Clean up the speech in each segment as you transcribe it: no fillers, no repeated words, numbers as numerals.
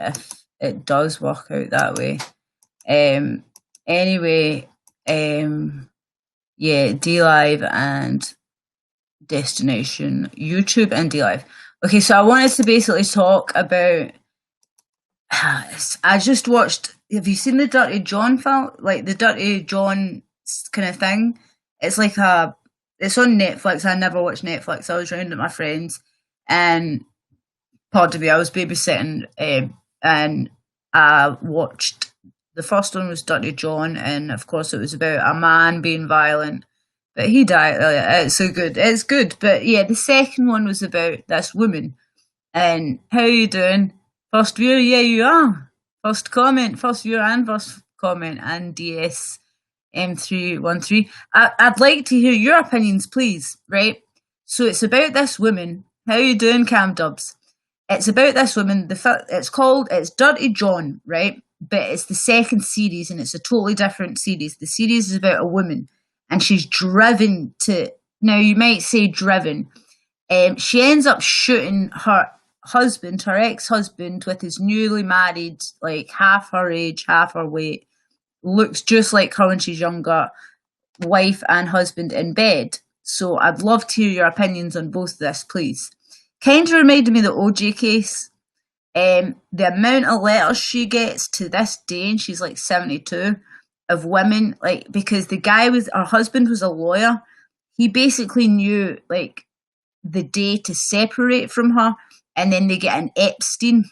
if it does work out that way. Anyway, yeah, DLive and Destination, YouTube and DLive. Okay, so I wanted to basically talk about. I just watched. Have you seen the Dirty John film? Like the Dirty John kind of thing. It's like it's on Netflix. I never watched Netflix. I was round at my friends, and pardon me, I was babysitting, and I watched. The first one was Dirty John, and of course it was about a man being violent, but he died. It's so good. It's good, but yeah, the second one was about this woman. And how are you doing? First view, yeah, you are. First comment, first view and first comment, and DS M313. I'd like to hear your opinions, please. Right. So it's about this woman. How are you doing, Cam Dubs? It's about this woman. It's Dirty John, right? But it's the second series, and it's a totally different series. The series is about a woman, and she's driven to. Now you might say driven. She ends up shooting her husband, her ex-husband, with his newly married, like half her age, half her weight, looks just like her when she's younger, wife and husband in bed. So I'd love to hear your opinions on both of this, please. Kind of reminded me of the OJ case. The amount of letters she gets to this day, and she's like 72, of women, like, because the guy her husband was a lawyer. He basically knew, like, the day to separate from her, and then they get an Epstein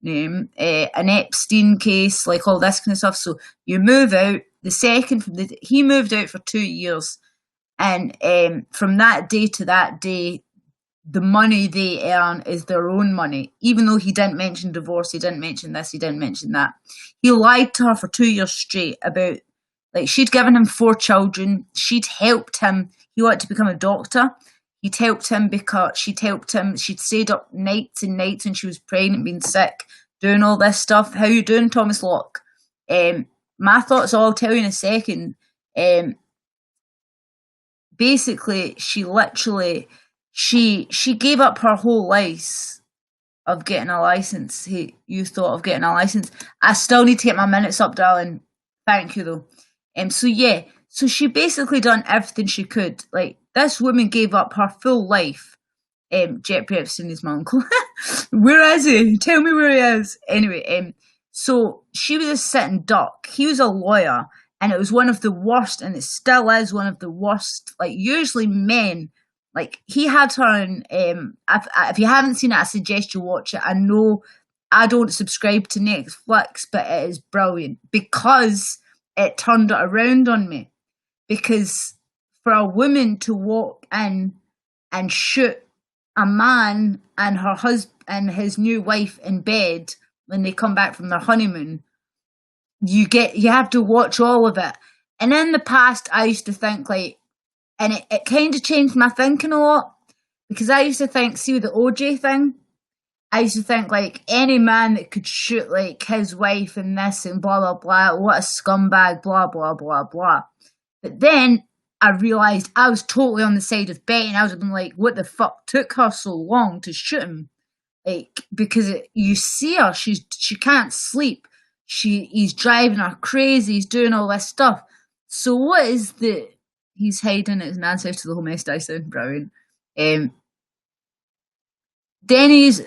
name, an Epstein case, like all this kind of stuff. So you move out. He moved out for 2 years, and from that day to that day, the money they earn is their own money. Even though he didn't mention divorce, he didn't mention this, he didn't mention that. He lied to her for 2 years straight about, like, she'd given him 4 children. She'd helped him. He wanted to become a doctor. She'd helped him. She'd stayed up nights and nights when she was pregnant, being sick, doing all this stuff. How you doing, Thomas Locke? My thoughts, I'll tell you in a second. Basically, she gave up her whole life of getting a license. You thought of getting a license. I still need to get my minutes up, darling. Thank you, though. So she basically done everything she could. Like, this woman gave up her full life. Jeffrey Epstein is my uncle. Where is he? Tell me where he is. Anyway, so she was a sitting duck. He was a lawyer, and it was one of the worst, and it still is one of the worst. Like, usually men, like, he had her in, if you haven't seen it, I suggest you watch it. I know I don't subscribe to Netflix, but it is brilliant because it turned it around on me. Because for a woman to walk in and shoot a man and her husband and his new wife in bed when they come back from their honeymoon, you have to watch all of it. And in the past, I used to think, like, and it kind of changed my thinking a lot, because I used to think, see, with the OJ thing, I used to think, like, any man that could shoot, like, his wife and this and blah, blah, blah, what a scumbag, blah, blah, blah, blah. But then I realised I was totally on the side of Betty, and I was like, what the fuck took her so long to shoot him? Like, because you see her, she can't sleep. He's driving her crazy, he's doing all this stuff. So what is he's hiding his answer to the whole mess. I sound brilliant. Denny's,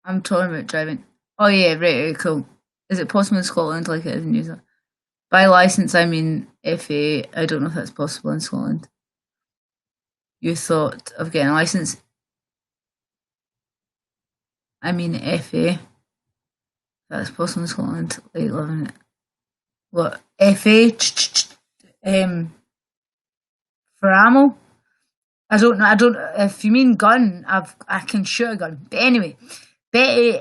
I'm talking about driving. Oh yeah, right, cool. Is it possible in Scotland like it is in New Zealand? By licence, I mean FA. I don't know if that's possible in Scotland. You thought of getting a licence? I mean FA. That's possible in Scotland. Like living it. What? FA? For ammo? I don't know. If you mean gun, I can shoot a gun. But anyway, Betty,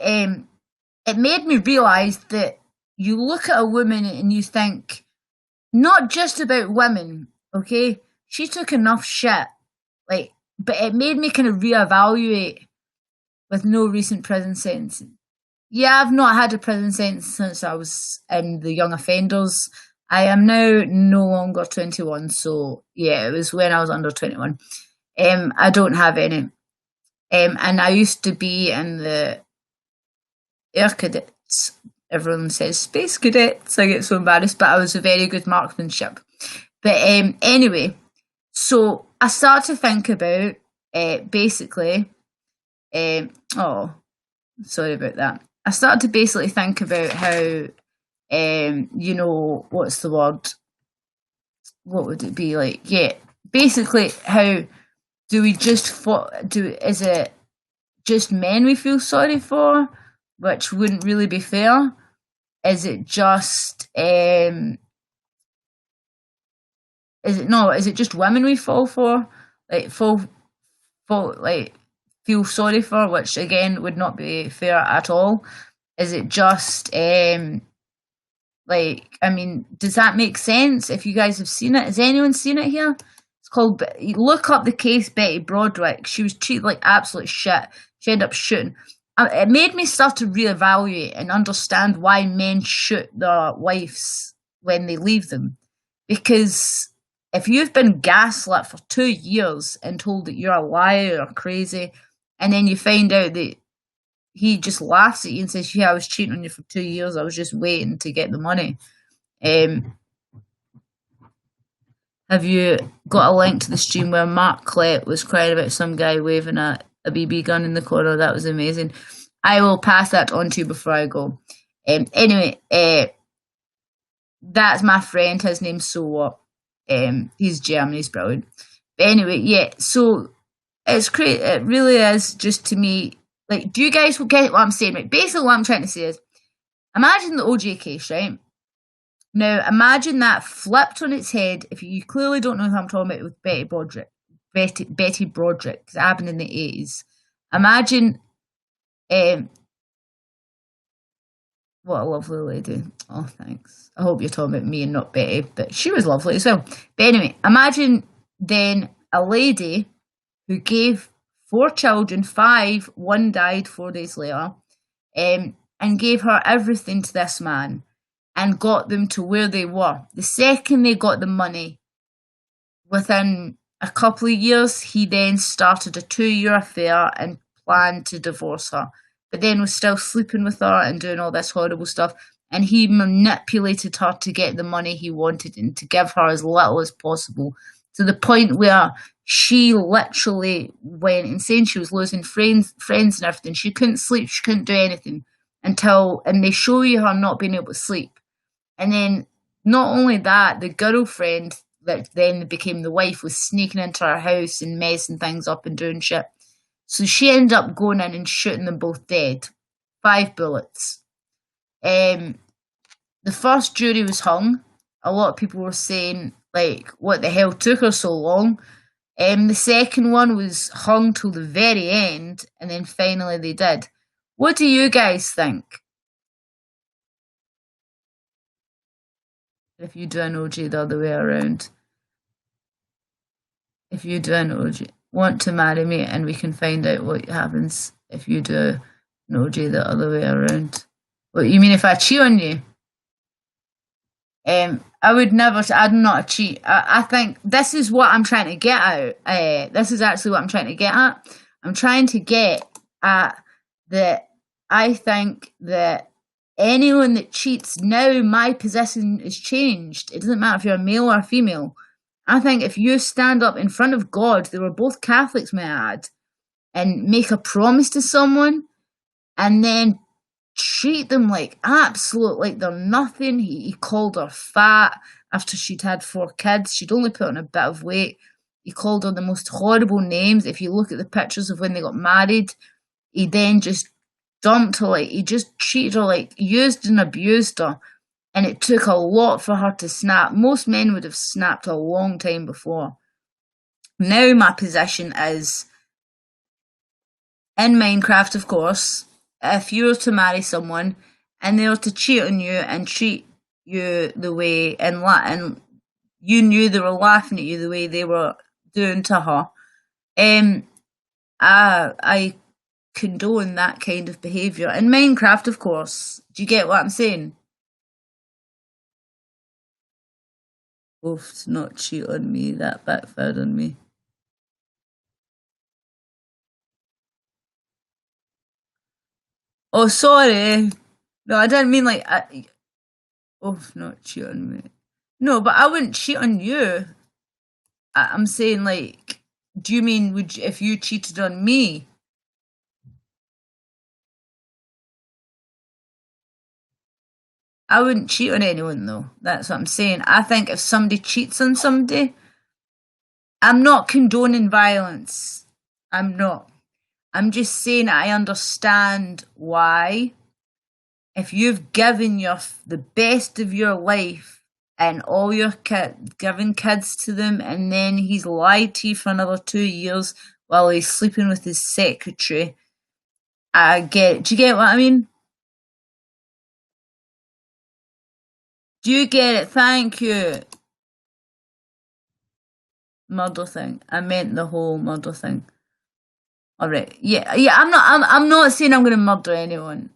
it made me realise that you look at a woman and you think, not just about women, okay? She took enough shit. Like, but it made me kind of reevaluate with no recent prison sentence. Yeah, I've not had a prison sentence since I was in the young offenders. I am now no longer 21, so yeah, it was when I was under 21. I don't have any. And I used to be in the air cadets. Everyone says space cadets. I get so embarrassed, but I was a very good marksmanship. But anyway, so I start to think about basically. Oh, sorry about that. I started to basically think about how, what's the word? What would it be like? Yeah, basically, how do we just is it just men we feel sorry for, which wouldn't really be fair? Is it just is it just women we fall for? Like feel sorry for, which again would not be fair at all. Is it just I mean, does that make sense? If you guys have seen it, has anyone seen it here? It's called. Look up the case Betty Broderick. She was treated like absolute shit. She ended up shooting. It made me start to reevaluate and understand why men shoot their wives when they leave them. Because if you've been gaslit for 2 years and told that you're a liar or crazy, and then you find out that he just laughs at you and says, "Yeah, I was cheating on you for 2 years. I was just waiting to get the money." Have you got a link to the stream where Mark Clett was crying about some guy waving a BB gun in the corner? That was amazing. I will pass that on to you before I go. Anyway, that's my friend. His name's So What. He's German. He's brilliant. But anyway, yeah. So it's great. It really is just to me. Like, do you guys get what I'm saying? Right. Basically, what I'm trying to say is, imagine the OJ case, right? Now, imagine that flipped on its head. If you clearly don't know who I'm talking about, with Betty Broderick, because it happened in the 80s. Imagine, what a lovely lady. Oh, thanks. I hope you're talking about me and not Betty, but she was lovely as well. But anyway, imagine then a lady who gave 4 children, 5, one died 4 days later, and gave her everything to this man and got them to where they were. The second they got the money, within a couple of years, he then started a 2-year affair and planned to divorce her, but then was still sleeping with her and doing all this horrible stuff. And he manipulated her to get the money he wanted and to give her as little as possible, to the point where she literally went insane. She was losing friends and everything. She couldn't sleep. She couldn't do anything and they show you her not being able to sleep. And then not only that, the girlfriend that then became the wife was sneaking into her house and messing things up and doing shit. So she ended up going in and shooting them both dead. 5 bullets. The first jury was hung. A lot of people were saying, like, what the hell took her so long? The second one was hung till the very end, and then finally they did. What do you guys think? If you do an OJ the other way around. If you do an OJ, want to marry me, and we can find out what happens if you do an OJ the other way around. What, you mean if I cheat on you? I would never. I'm not a cheat. I think this is what I'm trying to get at. This is actually what I'm trying to get at. I'm trying to get at that. I think that anyone that cheats now, my position is changed. It doesn't matter if you're a male or a female. I think if you stand up in front of God, they were both Catholics, may I add, and make a promise to someone, and then treat them like like they're nothing. He called her fat after she'd had 4 kids. She'd only put on a bit of weight. He called her the most horrible names. If you look at the pictures of when they got married, he then just dumped her. Like, he just treated her like, used and abused her. And it took a lot for her to snap. Most men would have snapped a long time before. Now my position is, in Minecraft, of course, if you were to marry someone and they were to cheat on you and treat you the way, and you knew they were laughing at you the way they were doing to her, I condone that kind of behaviour. In Minecraft, of course. Do you get what I'm saying? Both not cheat on me, that backfired on me. Oh, sorry. No, I didn't mean like. Oh, not cheat on me. No, but I wouldn't cheat on you. I'm saying like, do you mean would you, if you cheated on me? I wouldn't cheat on anyone though. That's what I'm saying. I think if somebody cheats on somebody, I'm not condoning violence. I'm not. I'm just saying I understand why. If you've given the best of your life and all your given kids to them, and then he's lied to you for another 2 years while he's sleeping with his secretary, I get it. Do you get what I mean? Do you get it? Thank you. Murder thing. I meant the whole murder thing. All right. Yeah, yeah. I'm not saying I'm going to murder anyone.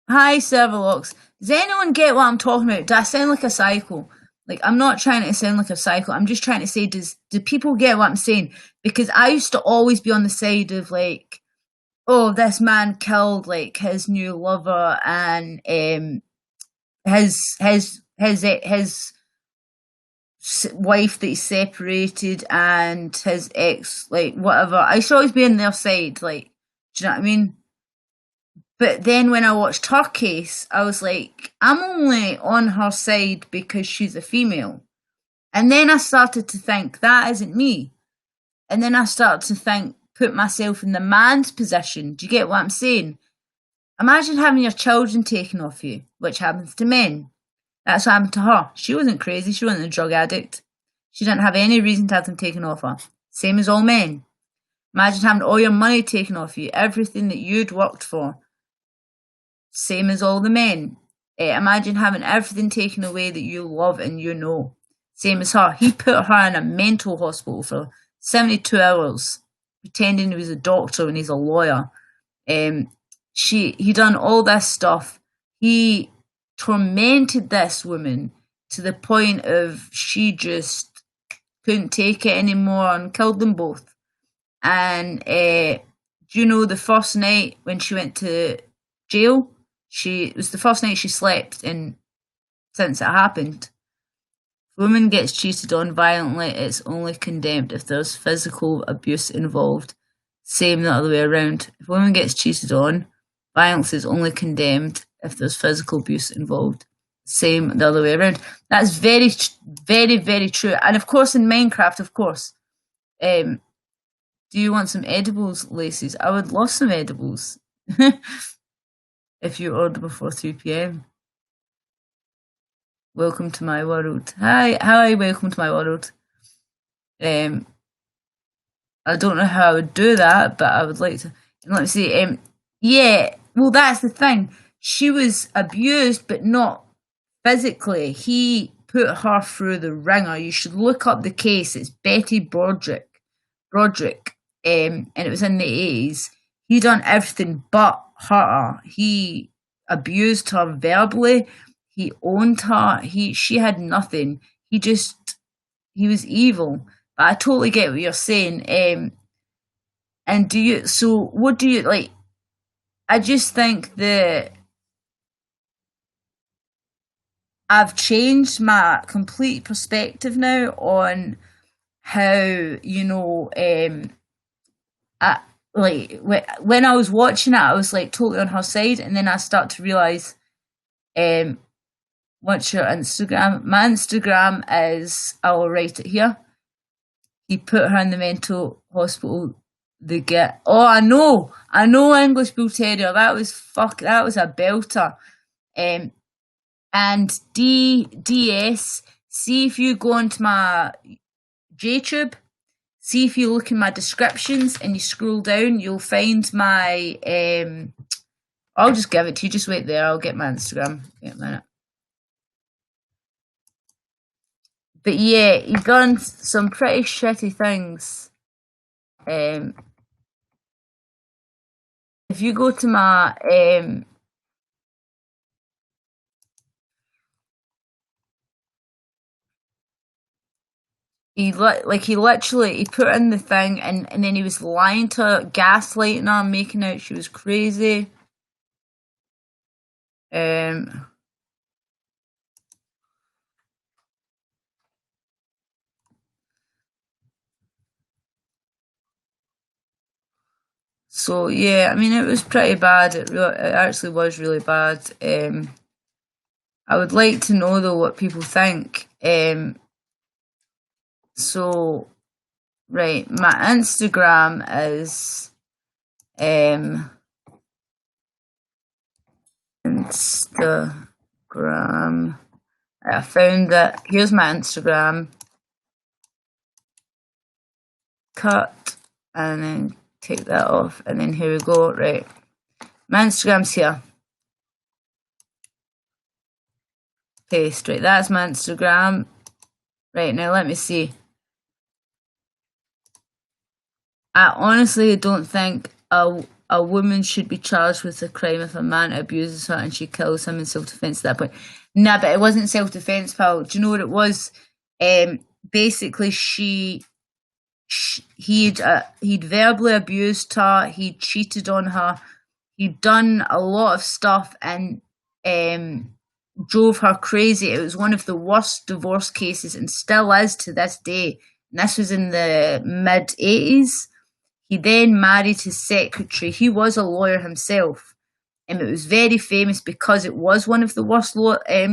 Hi, Serverlocks. Does anyone get what I'm talking about? Do I sound like a psycho? Like, I'm not trying to sound like a psycho. I'm just trying to say, do people get what I'm saying? Because I used to always be on the side of like, oh, this man killed like his new lover and his wife that he separated and his ex, like whatever. I used to always be on their side. Like, do you know what I mean? But then when I watched her case, I was like, I'm only on her side because she's a female. And then I started to think, that isn't me. And then I started to think, put myself in the man's position. Do you get what I'm saying? Imagine having your children taken off you, which happens to men. That's what happened to her. She wasn't crazy. She wasn't a drug addict. She didn't have any reason to have them taken off her. Same as all men. Imagine having all your money taken off you, everything that you'd worked for. Same as all the men. Imagine having everything taken away that you love and you know. Same as her. He put her in a mental hospital for 72 hours, pretending he was a doctor when he's a lawyer. He done all this stuff. He tormented this woman to the point of she just couldn't take it anymore and killed them both. And do you know the first night when she went to jail? It was the first night she slept in since it happened. If a woman gets cheated on violently, it's only condemned if there's physical abuse involved. Same the other way around. If a woman gets cheated on, violence is only condemned if there's physical abuse involved. Same the other way around. That's very, very, very true. And of course, in Minecraft, of course. Do you want some edibles, Laces? I would love some edibles. If you order before 3 p.m. Welcome to my world. Hi, welcome to my world. I don't know how I would do that, but I would like to. Let me see. Yeah, well, that's the thing. She was abused, but not physically. He put her through the ringer. You should look up the case. It's Betty Broderick. And it was in the 80s. He done everything but hurt her. He abused her verbally. He owned her. She had nothing. He was evil. But I totally get what you're saying. And what do you like? I just think that I've changed my complete perspective now on how, when I was watching it, I was like totally on her side, and then I start to realize, what's your Instagram? My Instagram is, I will write it here. He put her in the mental hospital. I know English Bull Terrier. That was a belter. And DS. See if you go onto my JTube. See if you look in my descriptions and you scroll down, you'll find my. I'll just give it to you. Just wait there. I'll get my Instagram. Wait a minute. But yeah, he's done some pretty shitty things. If you go to my he literally he put in the thing and then he was lying to her, gaslighting her, making out she was crazy. Um, so yeah, I mean, it was pretty bad. It actually was really bad. I would like to know though what people think. So right, my Instagram is Instagram. I found that. Here's my Instagram. Cut and then take that off, and then here we go. Right, my Instagram's here. Paste. Right, that's my Instagram. Right, now let me see. I honestly don't think a woman should be charged with a crime if a man abuses her and she kills him in self-defense at that point. Nah, but it wasn't self-defense, pal. Do you know what it was? Basically, he'd verbally abused her. He'd cheated on her. He'd done a lot of stuff and drove her crazy. It was one of the worst divorce cases and still is to this day. And this was in the mid-80s. He then married his secretary. He was a lawyer himself. And it was very famous because it was one of the worst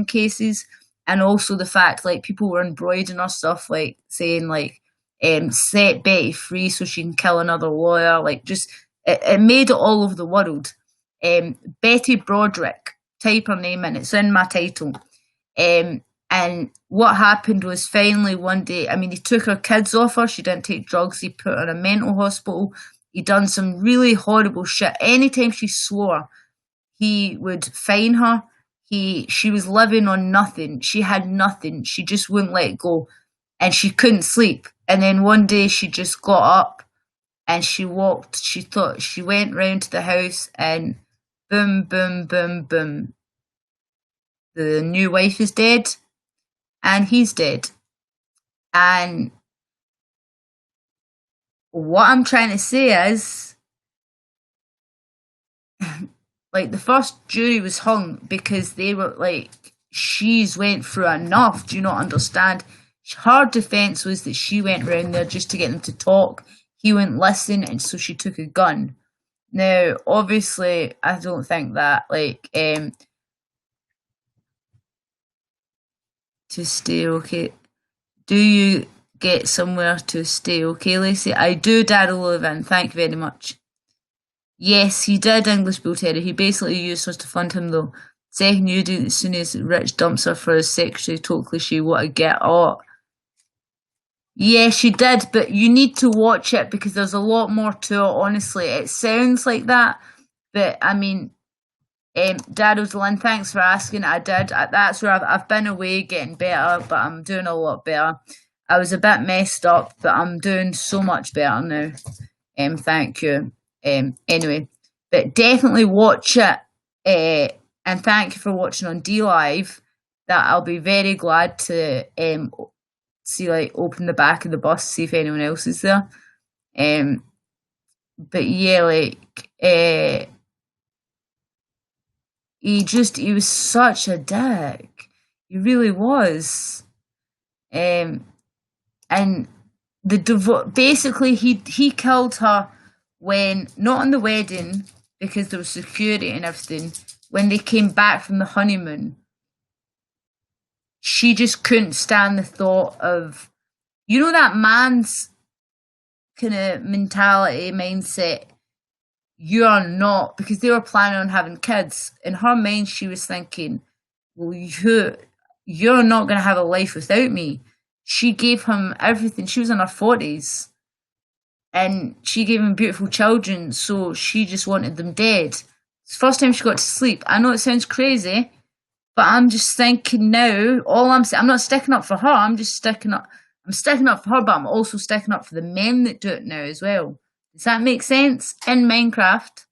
cases. And also the fact, like, people were embroidering her stuff, like, saying, like, set Betty free so she can kill another lawyer. Like, just, it made it all over the world. Betty Broderick, type her name in, it's in my title. And what happened was finally one day, I mean, he took her kids off her. She didn't take drugs. He put her in a mental hospital. He done some really horrible shit. Anytime she swore, he would fine her. She was living on nothing. She had nothing. She just wouldn't let it go. And she couldn't sleep. And then one day she just got up and she walked. She went round to the house and boom, boom, boom, boom. The new wife is dead. And he's dead. And what I'm trying to say is, like, the first jury was hung because they were like, she's went through enough. Do you not understand? Her defense was that she went round there just to get them to talk. He wouldn't listen, and so she took a gun. Now, obviously, I don't think that, like, to stay okay. Do you get somewhere to stay okay, Lacey? I do, Daryl Levin. Thank you very much. Yes, he did English Bull Terrier. He basically used her to fund him, though. Second, you do as soon as Rich dumps her for his secretary. Total cliche. What a get. Oh, yeah, she did, but you need to watch it because there's a lot more to it, honestly. It sounds like that, but I mean, Daryl's Lynn, thanks for asking. I did. That's where I've been away getting better, but I'm doing a lot better. I was a bit messed up, but I'm doing so much better now. Thank you. Anyway, but definitely watch it. And thank you for watching on D Live. That I'll be very glad to see, like, open the back of the bus, see if anyone else is there. But yeah, like, he was such a dick. He really was. And the divorce, basically, he killed her when, not on the wedding, because there was security and everything, when they came back from the honeymoon. She just couldn't stand the thought of, you know, that man's kind of mentality, mindset. You're not, because they were planning on having kids. In her mind, she was thinking, well, you're not going to have a life without me. She gave him everything. She was in her 40s. And she gave him beautiful children, so she just wanted them dead. It's the first time she got to sleep. I know it sounds crazy, but I'm just thinking now, I'm not sticking up for her, I'm sticking up for her, but I'm also sticking up for the men that do it now as well. Does that make sense? In Minecraft.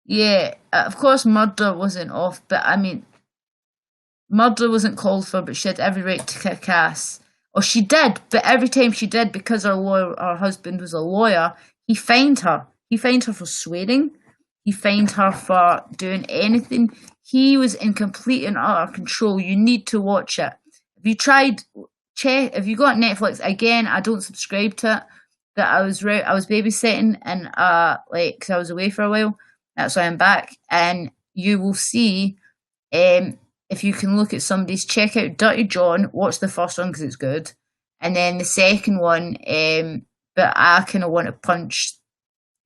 Yeah, of course murder wasn't off, but I mean, murder wasn't called for, but she had every right to kick ass. Or she did, but every time she did, because her husband was a lawyer, he fined her. He fined her for swearing. he fined her for doing anything. He was in complete and utter control. You need to watch it. Have you tried check? Have you got Netflix? Again, I don't subscribe to it, but I was babysitting and like because I was away for a while. That's why I'm back, and you will see if you can look at somebody's check out Dirty John. Watch the first one because it's good, and then the second one. But I kind of want to punch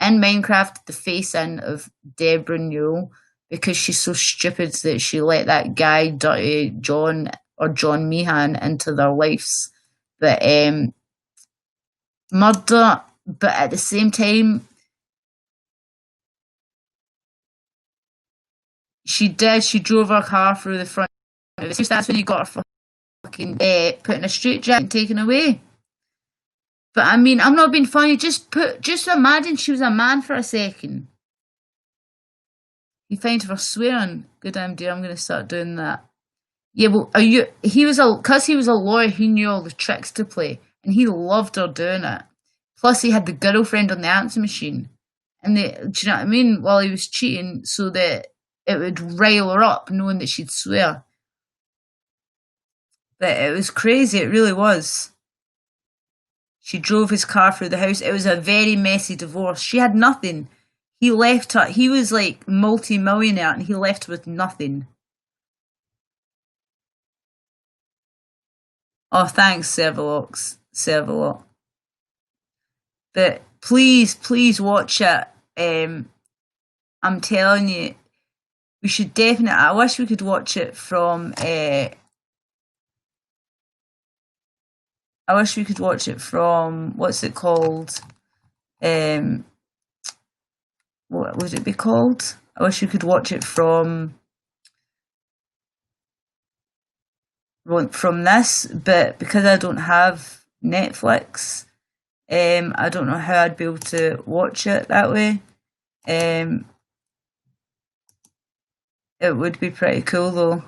in Minecraft the face in of Deborah Newell because she's so stupid that she let that guy Dirty John or John Meehan into their lives. But murder, but at the same time, she did. She drove her car through the front. That's when you got her fucking put in a straitjacket and taken away. But I mean, I'm not being funny. Just imagine she was a man for a second. You fined her for swearing. Good idea. I'm going to start doing that. Yeah, well, are you? Because he was a lawyer. He knew all the tricks to play, and he loved her doing it. Plus, he had the girlfriend on the answer machine, and do you know what I mean? While he was cheating, so that it would rile her up, knowing that she'd swear. But it was crazy. It really was. She drove his car through the house. It was a very messy divorce. She had nothing. He left her. He was like multi-millionaire, and he left her with nothing. Oh, thanks, Servalox. Servalot. But please, please watch it. I'm telling you, we should definitely. I wish we could watch it from. I wish we could watch it from what's it called? What would it be called? I wish we could watch it from this, but because I don't have Netflix, I don't know how I'd be able to watch it that way. It would be pretty cool though.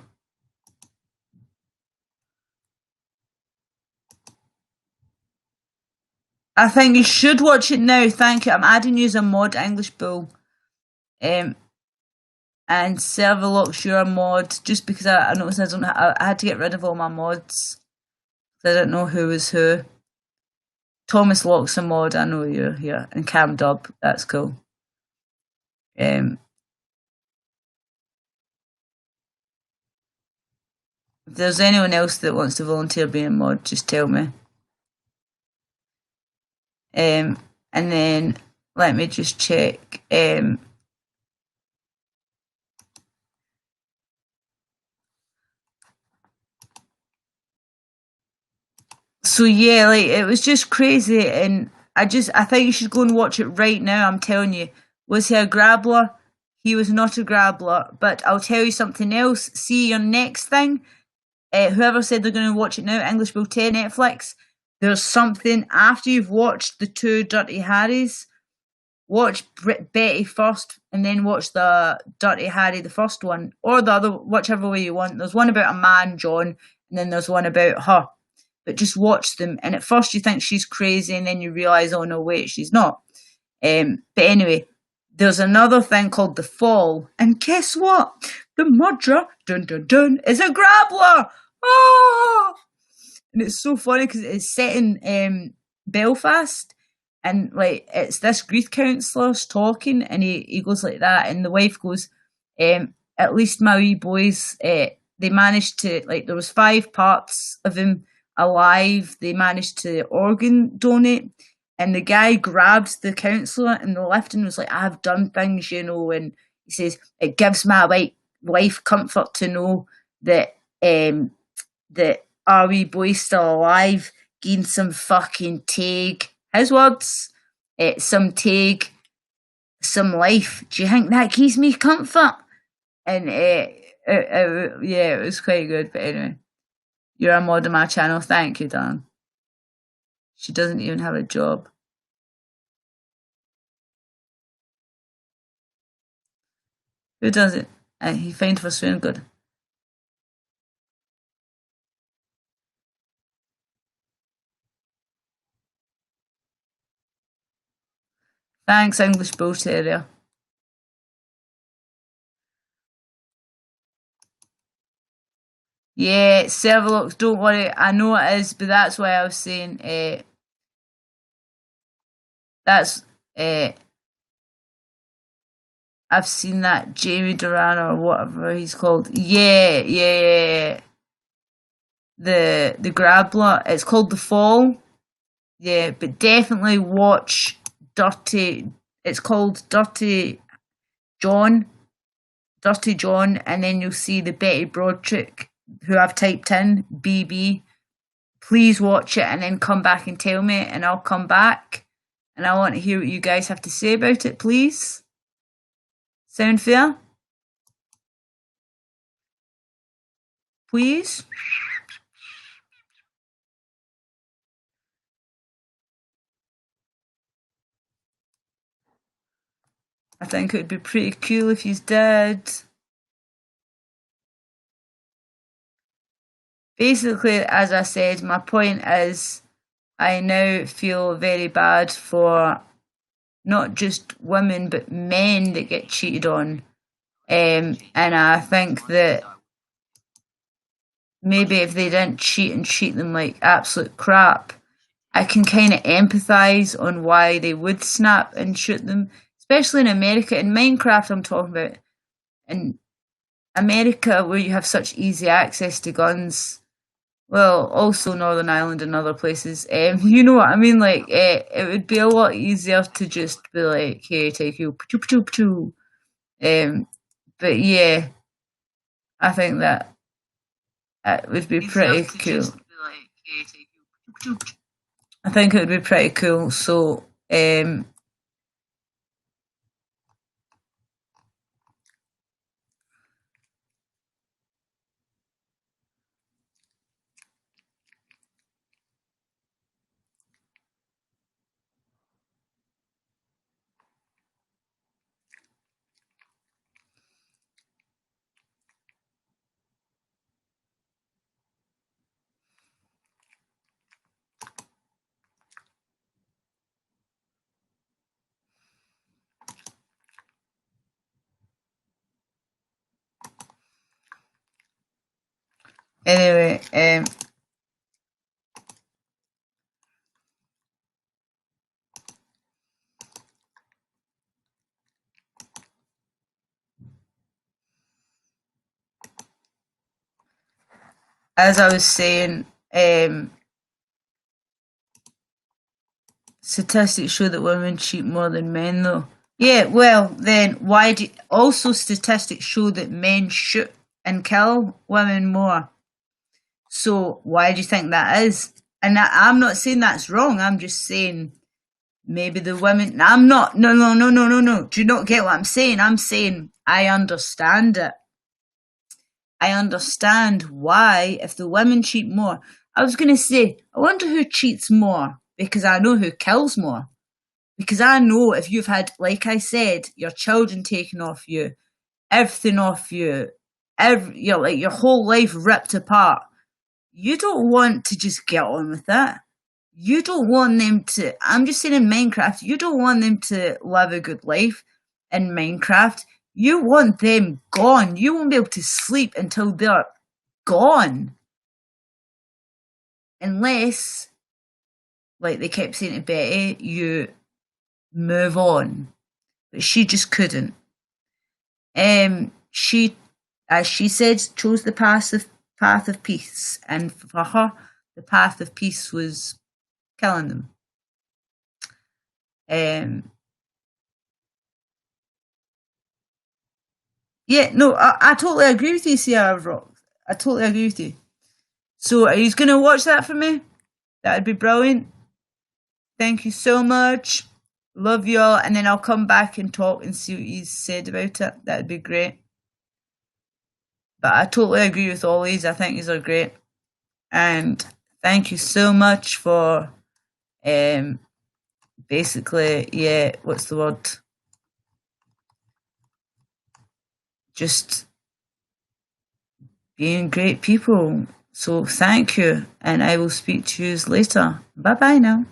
I think you should watch it now. Thank you. I'm adding you as a mod, English Bull. And Serverlock's your mod, just because I noticed I had to get rid of all my mods. I didn't know who was who. Thomas Lock's a mod, I know you're here. And Cam Dub, that's cool. If there's anyone else that wants to volunteer being a mod, just tell me. And then let me just check. So yeah, like it was just crazy, and I think you should go and watch it right now. I'm telling you, was he a grabbler? He was not a grabbler. But I'll tell you something else. See your next thing. Whoever said they're going to watch it now, English Will 10 Netflix. There's something after you've watched the two Dirty Harrys. Watch Betty first, and then watch the Dirty Harry, the first one, or the other, whichever way you want. There's one about a man, John, and then there's one about her. But just watch them, and at first you think she's crazy, and then you realise, oh no, wait, she's not. But anyway, there's another thing called The Fall, and guess what? The murderer, dun dun dun, is a grappler. Oh! And it's so funny because it's set in Belfast, and like it's this grief counsellor's talking, and he goes like that, and the wife goes, "At least my wee boys, they managed to like there was 5 parts of him alive. They managed to organ donate." And the guy grabs the counsellor in the lift and was like, "I've done things, you know." And he says, "It gives my wife comfort to know that that our wee boy's still alive. Gain some fucking take." His words, some take, some life. Do you think that gives me comfort? And yeah, it was quite good. But anyway, you're a mod on my channel. Thank you, Dan. She doesn't even have a job. Who does it? He fined for swearing good. Thanks, English bull terrier. Yeah, Serverlocks, don't worry. I know it is, but that's why I was saying that's I've seen that Jamie Duran or whatever he's called. Yeah, yeah, yeah. The Grappler. It's called The Fall. Yeah, but definitely watch Dirty. It's called John, Dirty John, and then you'll see the Betty Broderick who I've typed in BB. Please watch it and then come back and tell me, and I'll come back and I want to hear what you guys have to say about it, please. Sound fair? Please? I think it would be pretty cool if you did. Basically, as I said, my point is I now feel very bad for not just women but men that get cheated on. And I think that maybe if they didn't cheat and treat them like absolute crap, I can kind of empathize on why they would snap and shoot them, especially in America. In Minecraft, I'm talking about. In America, where you have such easy access to guns, well, also Northern Ireland and other places. You know what I mean? Like, it would be a lot easier to just be like, "Hey, take you, pachoo, pachoo, pachoo." But yeah, I think that it would be pretty cool. I think it would be pretty cool. So, anyway, as I was saying, statistics show that women cheat more than men, though. Yeah, well, then why do also statistics show that men shoot and kill women more? So why do you think that is? And I'm not saying that's wrong. I'm just saying maybe the women. I'm not. No, no, no, no, no, no. Do you not get what I'm saying? I'm saying I understand it. I understand why if the women cheat more. I was going to say, I wonder who cheats more because I know who kills more. Because I know if you've had, like I said, your children taken off you, everything off you, your whole life ripped apart, you don't want to just get on with it. You don't want them to, I'm just saying in Minecraft, you don't want them to live a good life in Minecraft. You want them gone. You won't be able to sleep until they're gone. Unless, like they kept saying to Betty, you move on. But she just couldn't. She, as she said, chose the path of peace, and for her, the path of peace was killing them. Yeah, no, I totally agree with you, Sierra Rock. I totally agree with you. So, are you going to watch that for me? That'd be brilliant. Thank you so much. Love y'all, and then I'll come back and talk and see what you said about it. That'd be great. But I totally agree with all these. I think these are great. And thank you so much for basically, yeah, what's the word? Just being great people. So thank you, and I will speak to you later. Bye bye now.